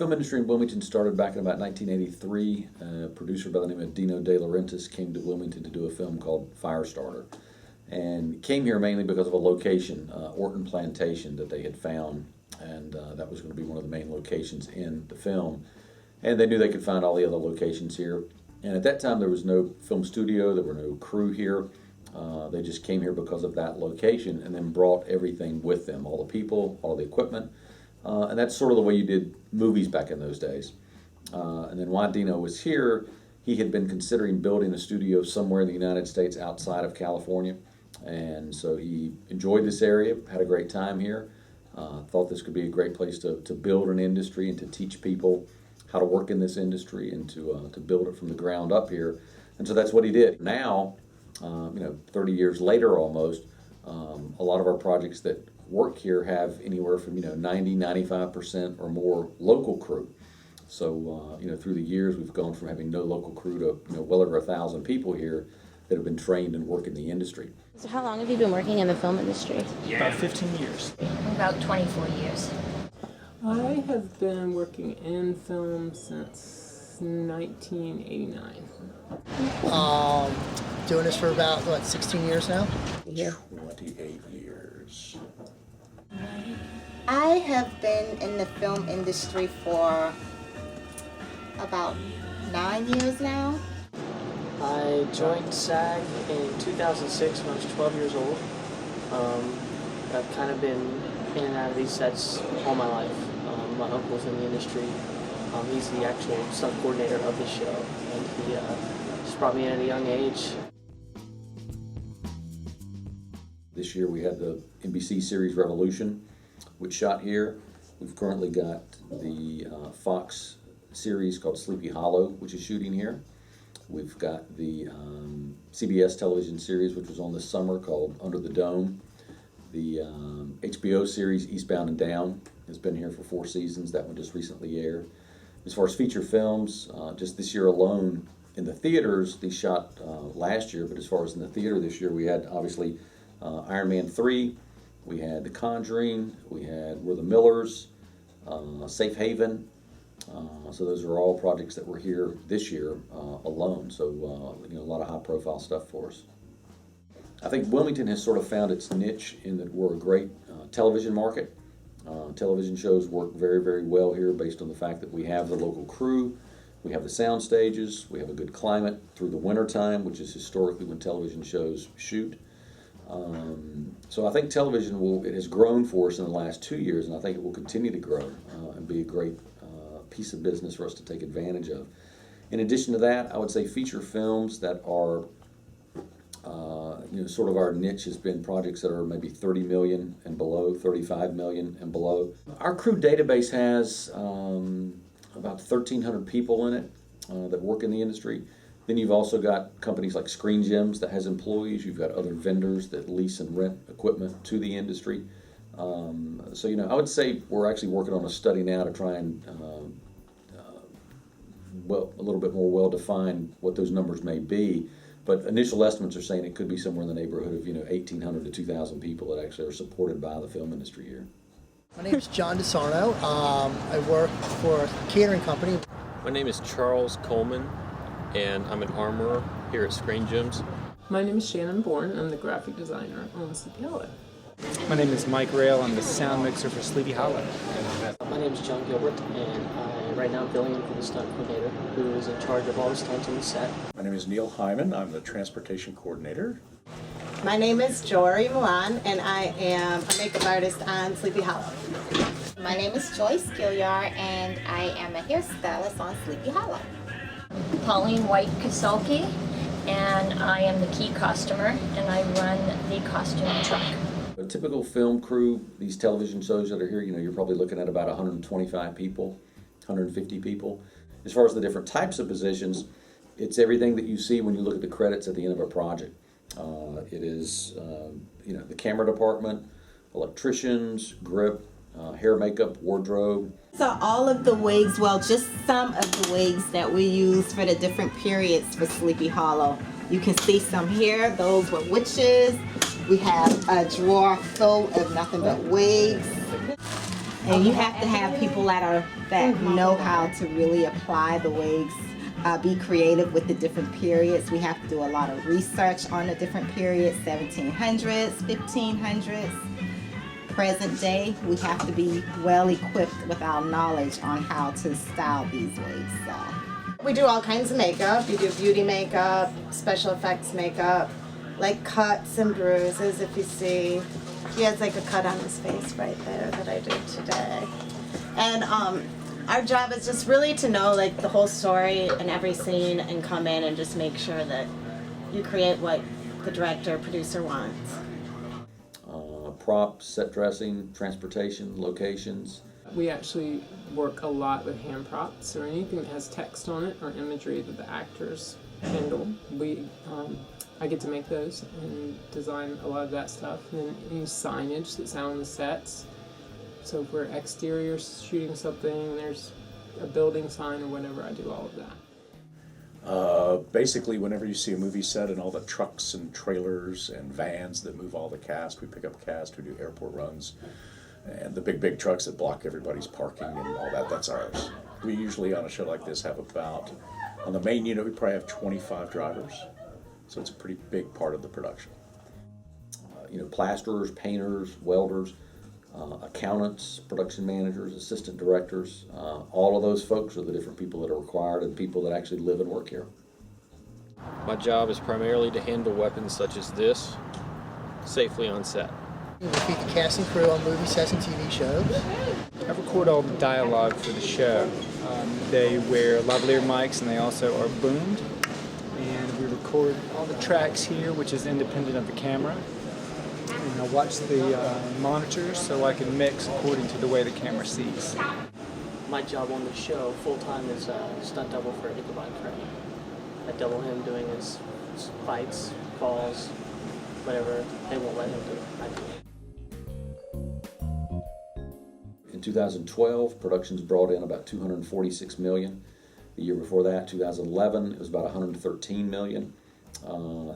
film industry in Wilmington started back in about 1983. A producer by the name of Dino De Laurentiis came to Wilmington to do a film called Firestarter, and came here mainly because of a location, Orton Plantation, that they had found, and that was going to be one of the main locations in the film. And they knew they could find all the other locations here. And at that time, there was no film studio, there were no crew here. They just came here because of that location, and then brought everything with them, all the people, all the equipment. And that's sort of the way you did movies back in those days. And then while Dino was here, he had been considering building a studio somewhere in the United States outside of California. And so he enjoyed this area, had a great time here, thought this could be a great place to build an industry and to teach people how to work in this industry and to build it from the ground up here. And so that's what he did. Now, 30 years later almost, a lot of our projects that work here have anywhere from 90, 95% or more local crew. So through the years we've gone from having no local crew to well over 1,000 people here that have been trained and work in the industry. So how long have you been working in the film industry? About 15 years. About 24 years. I have been working in film since 1989. Doing this for about, 16 years now? Yeah. 28 years. I have been in the film industry for about 9 years now. I joined SAG in 2006 when I was 12 years old. I've kind of been in and out of these sets all my life. My uncle's in the industry. He's the actual stunt coordinator of the show, and he just brought me in at a young age. This year we had the NBC series Revolution, which shot here. We've currently got the Fox series called Sleepy Hollow, which is shooting here. We've got the CBS television series, which was on this summer, called Under the Dome. The HBO series Eastbound and Down has been here for 4 seasons. That one just recently aired. As far as feature films, just this year alone, in the theaters, these shot last year, but as far as in the theater this year, we had obviously Iron Man 3, we had The Conjuring, we had We're the Millers, Safe Haven. So those are all projects that were here this year alone. So a lot of high-profile stuff for us. I think Wilmington has sort of found its niche in that we're a great television market. Television shows work very, very well here based on the fact that we have the local crew, we have the sound stages, we have a good climate through the winter time, which is historically when television shows shoot. So I think television it has grown for us in the last 2 years, and I think it will continue to grow and be a great piece of business for us to take advantage of. In addition to that, I would say feature films that are sort of our niche has been projects that are maybe 30 million and below, 35 million and below. Our crew database has about 1,300 people in it that work in the industry. Then you've also got companies like Screen Gems that has employees. You've got other vendors that lease and rent equipment to the industry. So I would say we're actually working on a study now to try and a little bit more well-define what those numbers may be. But initial estimates are saying it could be somewhere in the neighborhood of 1,800 to 2,000 people that actually are supported by the film industry here. My name is John DeSarno. I work for a catering company. My name is Charles Coleman, and I'm an armorer here at Screen Gems. My name is Shannon Bourne. I'm the graphic designer on Sleepy Hollow. My name is Mike Rail. I'm the sound mixer for Sleepy Hollow. My name is John Gilbert, and I right now filling in for the stunt coordinator, who is in charge of all the stunts on the set. My name is Neil Hyman. I'm the transportation coordinator. My name is Jory Milan, and I am a makeup artist on Sleepy Hollow. My name is Joyce Gilliard, and I am a hairstylist on Sleepy Hollow. Pauline White-Kasulki, and I am the key costumer, and I run the costume truck. A typical film crew, these television shows that are here, you're probably looking at about 125 people, 150 people. As far as the different types of positions, it's everything that you see when you look at the credits at the end of a project. It is, the camera department, electricians, grip, hair, makeup, wardrobe. So all of the wigs, just some of the wigs that we use for the different periods for Sleepy Hollow. You can see some here. Those were witches. We have a drawer full of nothing but wigs. And you have to have people that know how to really apply the wigs, be creative with the different periods. We have to do a lot of research on the different periods, 1700s, 1500s, present day. We have to be well equipped with our knowledge on how to style these wigs. So. We do all kinds of makeup. You do beauty makeup, special effects makeup, like cuts and bruises. If you see, he has like a cut on his face right there that I did today. And our job is just really to know like the whole story and every scene and come in and just make sure that you create what the director or producer wants. Props, set dressing, transportation, locations. We actually work a lot with hand props or anything that has text on it or imagery that the actors handle. I get to make those and design a lot of that stuff. And then any signage that's out on the sets. So if we're exterior shooting something, there's a building sign or whatever, I do all of that. Basically, whenever you see a movie set and all the trucks and trailers and vans that move all the cast, we pick up cast, we do airport runs, and the big trucks that block everybody's parking and all that, that's ours. We usually on a show like this have about, on the main unit, we probably have 25 drivers, so it's a pretty big part of the production. Plasterers, painters, welders, accountants, production managers, assistant directors, all of those folks are the different people that are required and people that actually live and work here. My job is primarily to handle weapons such as this safely on set. We feed the cast and crew on movie sets and TV shows. I record all the dialogue for the show. They wear lavalier mics and they also are boomed. And we record all the tracks here, which is independent of the camera. And I watch the monitors so I can mix according to the way the camera sees. My job on the show full-time is stunt double for Ichabod Crane. I double him doing his fights, falls, whatever they won't let him do. I do. In 2012, productions brought in about $246 million. The year before that, 2011, it was about $113 million.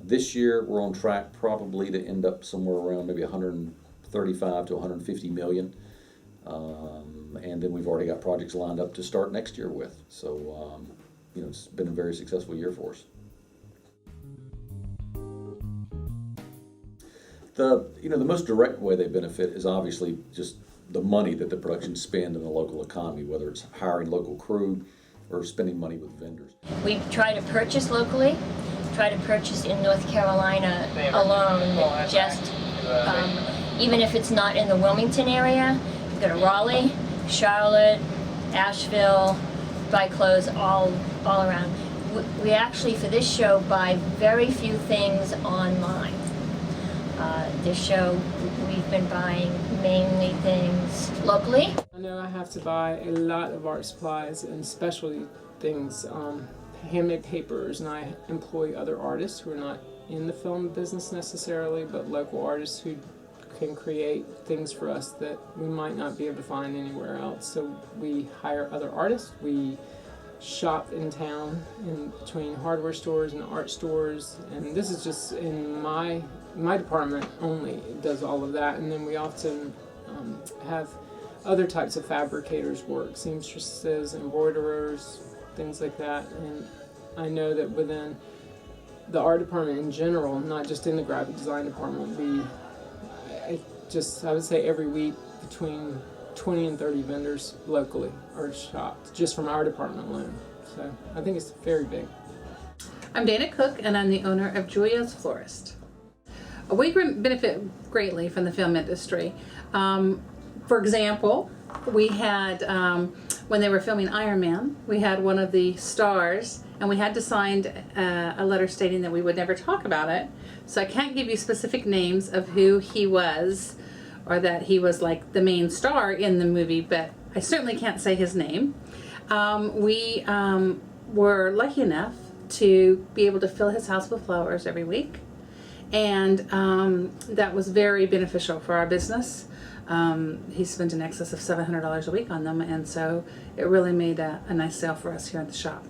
This year, we're on track probably to end up somewhere around maybe 135 to 150 million. And then we've already got projects lined up to start next year with. So, it's been a very successful year for us. The most direct way they benefit is obviously just the money that the productions spend in the local economy, whether it's hiring local crew or spending money with vendors. We try to purchase locally, try to purchase in North Carolina alone, just even if it's not in the Wilmington area. We go to Raleigh, Charlotte, Asheville, buy clothes all around. We actually, for this show, buy very few things online. This show, we've been buying mainly things locally. I know I have to buy a lot of art supplies and specialty things, handmade papers, and I employ other artists who are not in the film business necessarily, but local artists who can create things for us that we might not be able to find anywhere else. So we hire other artists, we shop in town in between hardware stores and art stores, and this is just in my department only does all of that. And then we often have other types of fabricators work, seamstresses, embroiderers, things like that. And I know that within the art department in general, not just in the graphic design department, I would say every week between 20 and 30 vendors locally are shopped just from our department alone. So I think it's very big. I'm Dana Cook, and I'm the owner of Julia's Florist. We benefit greatly from the film industry. For example, we had, when they were filming Iron Man, we had one of the stars, and we had to sign a letter stating that we would never talk about it. So I can't give you specific names of who he was, or that he was like the main star in the movie, but I certainly can't say his name. We were lucky enough to be able to fill his house with flowers every week, and that was very beneficial for our business. He spent in excess of $700 a week on them, and so it really made a nice sale for us here at the shop.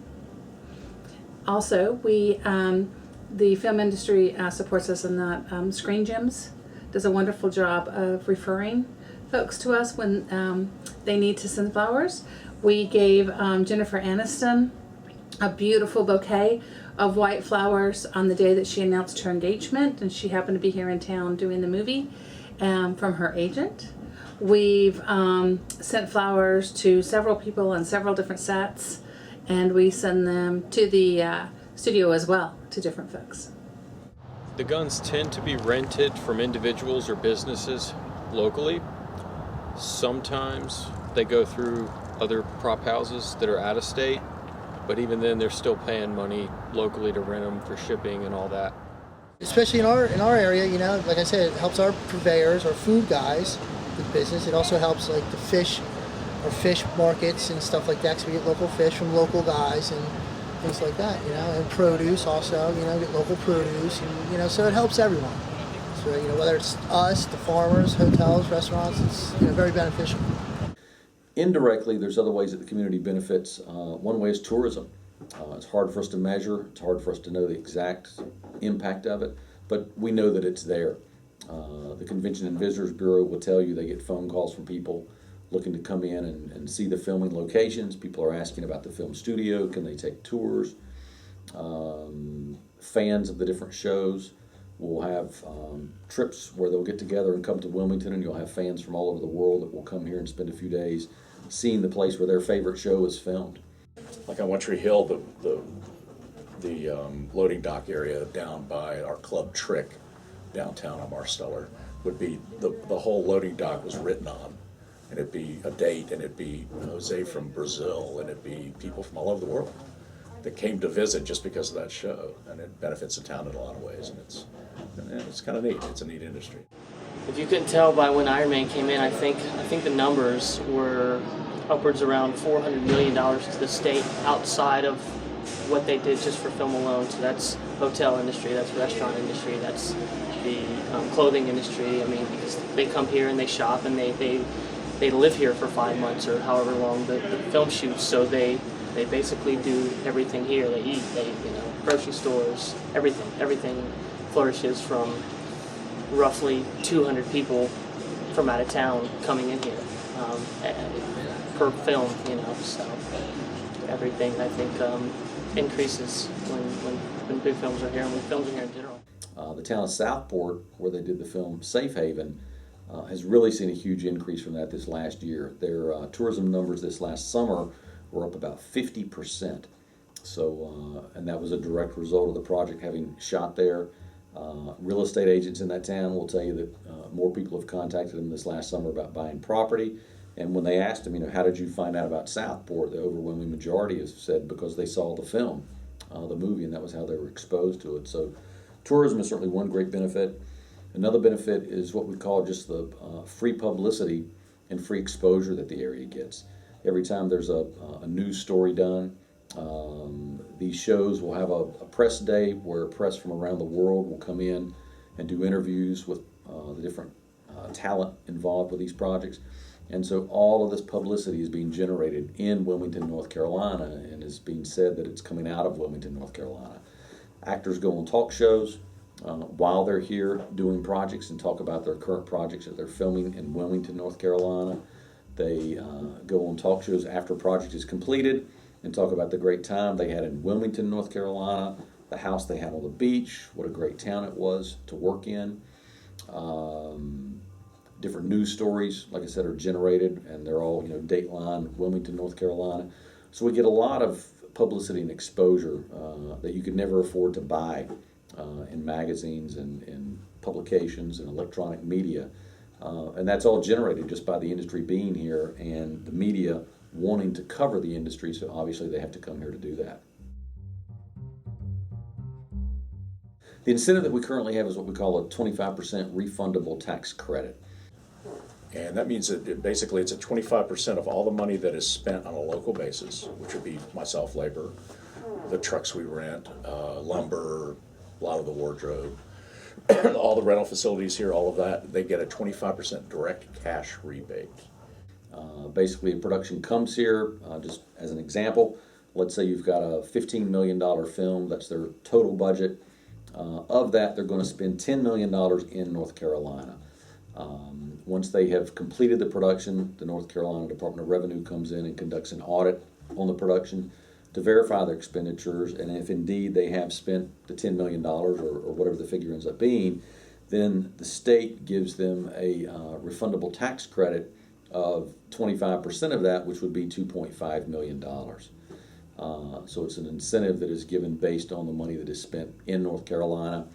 Also, the film industry supports us in that Screen Gems does a wonderful job of referring folks to us when they need to send flowers. We gave Jennifer Aniston a beautiful bouquet of white flowers on the day that she announced her engagement, and she happened to be here in town doing the movie, from her agent. We've sent flowers to several people on several different sets, and we send them to the studio as well, to different folks. The guns tend to be rented from individuals or businesses locally. Sometimes they go through other prop houses that are out of state, but even then they're still paying money locally to rent them for shipping and all that. Especially in our area, you know, like I said, it helps our purveyors, our food guys with business. It also helps like the fish, our fish markets and stuff like that, because we get local fish from local guys and things like that, you know, and produce also, you know, get local produce, and, you know, so it helps everyone. So, you know, whether it's us, the farmers, hotels, restaurants, it's, you know, very beneficial. Indirectly, there's other ways that the community benefits. One way is tourism. It's hard for us to measure. It's hard for us to know the exact impact of it, but we know that it's there. The Convention and Visitors Bureau will tell you they get phone calls from people looking to come in and see the filming locations. People are asking about the film studio. Can they take tours? Fans of the different shows will have trips where they'll get together and come to Wilmington, and you'll have fans from all over the world that will come here and spend a few days seeing the place where their favorite show is filmed. Like on One Tree Hill, the loading dock area down by our Club Trick downtown on Marsteller would be, the whole loading dock was written on. And it'd be a date, and it'd be Jose from Brazil, and it'd be people from all over the world that came to visit just because of that show. And it benefits the town in a lot of ways, and it's kind of neat. It's a neat industry. If you couldn't tell by when Iron Man came in, I think the numbers were upwards around $400 million to the state outside of what they did just for film alone. So that's hotel industry, that's restaurant industry, that's the clothing industry. I mean, because they come here and they shop and they live here for 5 months or however long the film shoots. So they basically do everything here. They eat, grocery stores, everything flourishes from roughly 200 people from out of town coming in here per film, so everything I think increases when big films are here and when films are here in general. The town of Southport, where they did the film Safe Haven, has really seen a huge increase from that this last year. Their tourism numbers this last summer were up about 50%. So, and that was a direct result of the project having shot there. Real estate agents in that town will tell you that more people have contacted them this last summer about buying property. And when they asked them, how did you find out about Southport, the overwhelming majority has said because they saw the film, the movie, and that was how they were exposed to it. So tourism is certainly one great benefit. Another benefit is what we call just the free publicity and free exposure that the area gets. Every time there's a news story done, these shows will have a press day where press from around the world will come in and do interviews with the different talent involved with these projects. And so all of this publicity is being generated in Wilmington, North Carolina, and is being said that it's coming out of Wilmington, North Carolina. Actors go on talk shows while they're here doing projects and talk about their current projects that they're filming in Wilmington, North Carolina. They go on talk shows after a project is completed and talk about the great time they had in Wilmington, North Carolina, the house they had on the beach, what a great town it was to work in. Different news stories, like I said, are generated, and they're all, Dateline, Wilmington, North Carolina. So we get a lot of publicity and exposure that you could never afford to buy in magazines and in publications and electronic media. And that's all generated just by the industry being here and the media wanting to cover the industry, so obviously they have to come here to do that. The incentive that we currently have is what we call a 25% refundable tax credit. And that means that basically it's at 25% of all the money that is spent on a local basis, which would be myself, labor, the trucks we rent, lumber, a lot of the wardrobe, all the rental facilities here, all of that. They get a 25% direct cash rebate. Basically, a production comes here, just as an example, let's say you've got a $15 million film, that's their total budget. Of that, they're going to spend $10 million in North Carolina. Once they have completed the production, the North Carolina Department of Revenue comes in and conducts an audit on the production to verify their expenditures, and if indeed they have spent the $10 million or whatever the figure ends up being, then the state gives them a refundable tax credit of 25% of that, which would be $2.5 million. So it's an incentive that is given based on the money that is spent in North Carolina.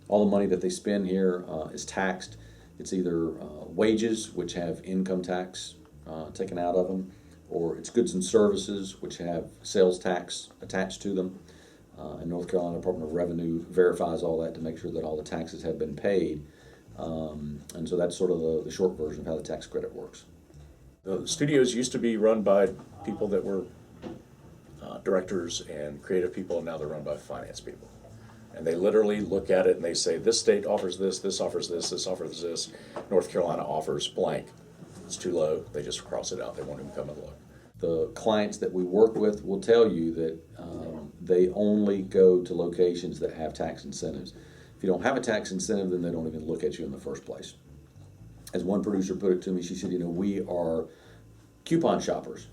All the money that they spend here is taxed. It's either wages, which have income tax taken out of them, or it's goods and services, which have sales tax attached to them. And North Carolina Department of Revenue verifies all that to make sure that all the taxes have been paid. And so that's sort of the short version of how the tax credit works. The studios used to be run by people that were directors and creative people, and now they're run by finance people. And they literally look at it and they say, this state offers this, this offers this, this offers this. North Carolina offers blank. It's too low. They just cross it out. They won't even come and look. The clients that we work with will tell you that they only go to locations that have tax incentives. If you don't have a tax incentive, then they don't even look at you in the first place. As one producer put it to me, she said, we are coupon shoppers.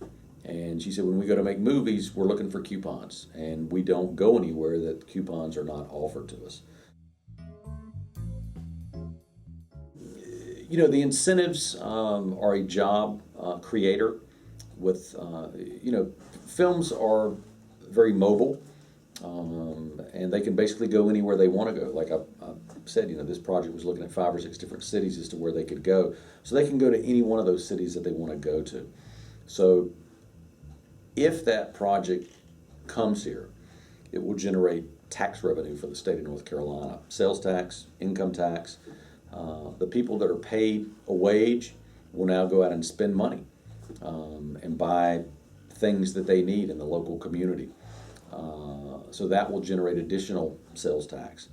And she said, when we go to make movies, we're looking for coupons, and we don't go anywhere that coupons are not offered to us. The incentives are a job creator with, films are very mobile, and they can basically go anywhere they want to go. Like I said, this project was looking at 5 or 6 different cities as to where they could go. So they can go to any one of those cities that they want to go to. So if that project comes here, it will generate tax revenue for the state of North Carolina. Sales tax, income tax. The people that are paid a wage will now go out and spend money and buy things that they need in the local community. So that will generate additional sales tax.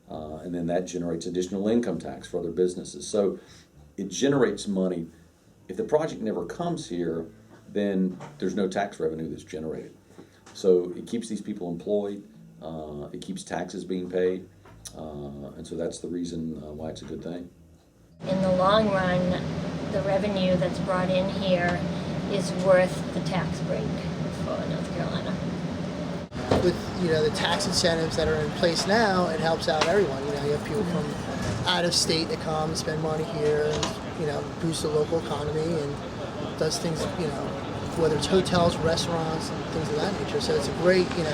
And then that generates additional income tax for other businesses. So it generates money. If the project never comes here, then there's no tax revenue that's generated. So it keeps these people employed, it keeps taxes being paid, and so that's the reason why it's a good thing. In the long run, the revenue that's brought in here is worth the tax break for North Carolina. With the tax incentives that are in place now, it helps out everyone. You have people from out of state that come and spend money here, and boost the local economy and does things, whether it's hotels, restaurants, and things of that nature. So it's a great thing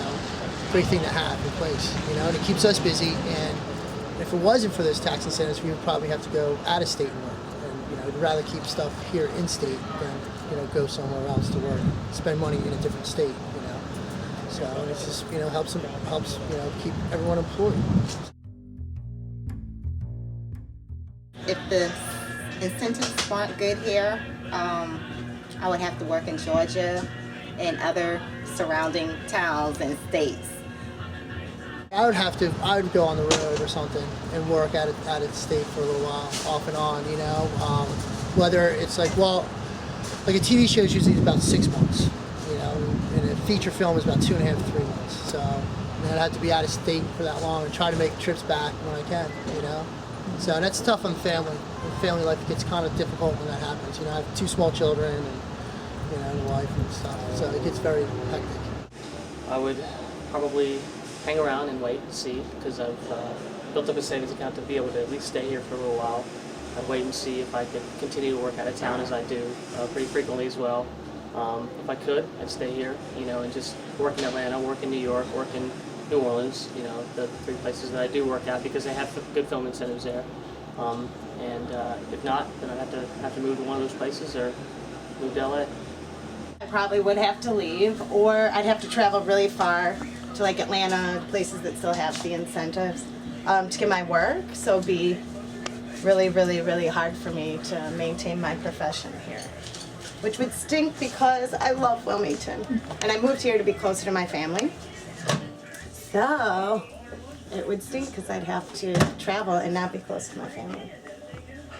to have in place, and it keeps us busy. And if it wasn't for those tax incentives, we would probably have to go out of state and work. And I'd rather keep stuff here in state than go somewhere else to work, spend money in a different state. So it's just helps keep everyone employed. If the incentives weren't good here, I would have to work in Georgia and other surrounding towns and states. I would go on the road or something and work out of state for a little while, off and on, whether it's like a TV show is usually about 6 months, and a feature film is about 2.5 to 3 months. So I'd have to be out of state for that long and try to make trips back when I can, So that's tough on family. Family life gets kind of difficult when that happens. I have 2 small children and a wife and stuff, so it gets very hectic. I would probably hang around and wait and see, because I've built up a savings account to be able to at least stay here for a little while. I'd wait and see if I could continue to work out of town as I do pretty frequently as well. If I could, I'd stay here, and just work in Atlanta, work in New York, work in New Orleans, the 3 places that I do work at, because they have good film incentives there. And if not, then I'd have to move to one of those places or move to LA. I probably would have to leave, or I'd have to travel really far to like Atlanta, places that still have the incentives to get my work. So it'd be really, really, really hard for me to maintain my profession here, which would stink because I love Wilmington. And I moved here to be closer to my family. So it would stink because I'd have to travel and not be close to my family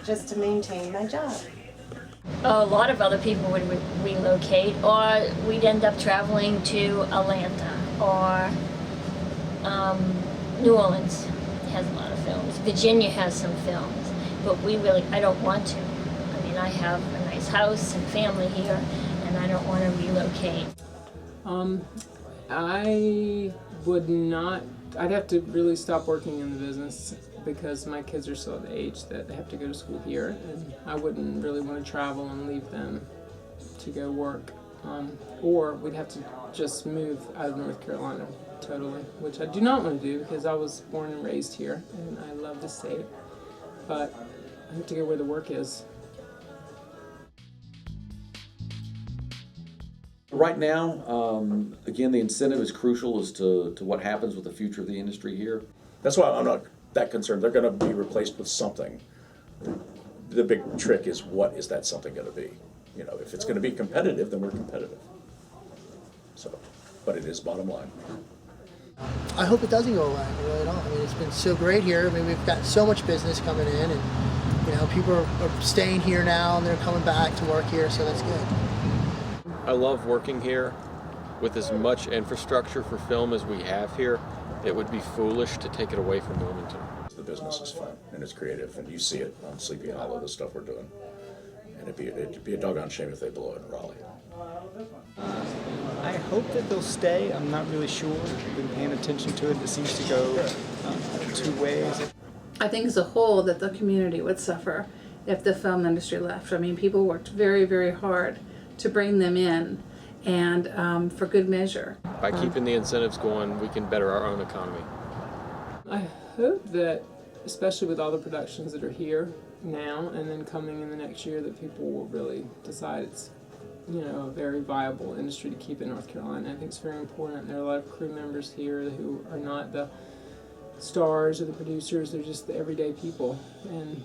just to maintain my job. A lot of other people would relocate, or we'd end up traveling to Atlanta or New Orleans has a lot of films. Virginia has some films. but I don't want to. I mean, I have a nice house and family here, and I don't want to relocate. I would not. I'd have to really stop working in the business because my kids are still at the age that they have to go to school here, and I wouldn't really want to travel and leave them to go work. Or we'd have to just move out of North Carolina totally, which I do not want to do because I was born and raised here and I love the state. But I have to go where the work is. Right now, again, the incentive is crucial as to what happens with the future of the industry here. That's why I'm not that concerned. They're gonna be replaced with something. The big trick is, what is that something gonna be? You know, if it's gonna be competitive, then we're competitive. So, but it is bottom line. I hope it doesn't go away. I really don't. I mean, it's been so great here. I mean, we've got so much business coming in, and you know, people are staying here now, and they're coming back to work here, so that's good. I love working here. With as much infrastructure for film as we have here, it would be foolish to take it away from Wilmington. The business is fun and it's creative, and you see it on Sleepy Hollow, the stuff we're doing. And it'd be a doggone shame if they blow it in Raleigh. I hope that they'll stay. I'm not really sure. I've been paying attention to it. It seems to go two ways. I think as a whole that the community would suffer if the film industry left. I mean, people worked very, very hard to bring them in, and for good measure. By keeping the incentives going, we can better our own economy. I hope that, especially with all the productions that are here now and then coming in the next year, that people will really decide it's, you know, a very viable industry to keep in North Carolina. I think it's very important. There are a lot of crew members here who are not the stars or the producers, they're just the everyday people. And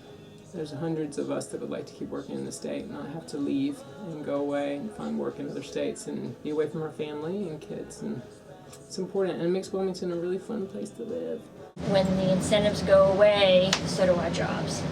there's hundreds of us that would like to keep working in the state and not have to leave and go away and find work in other states and be away from our family and kids. And it's important, and it makes Wilmington a really fun place to live. When the incentives go away, so do our jobs.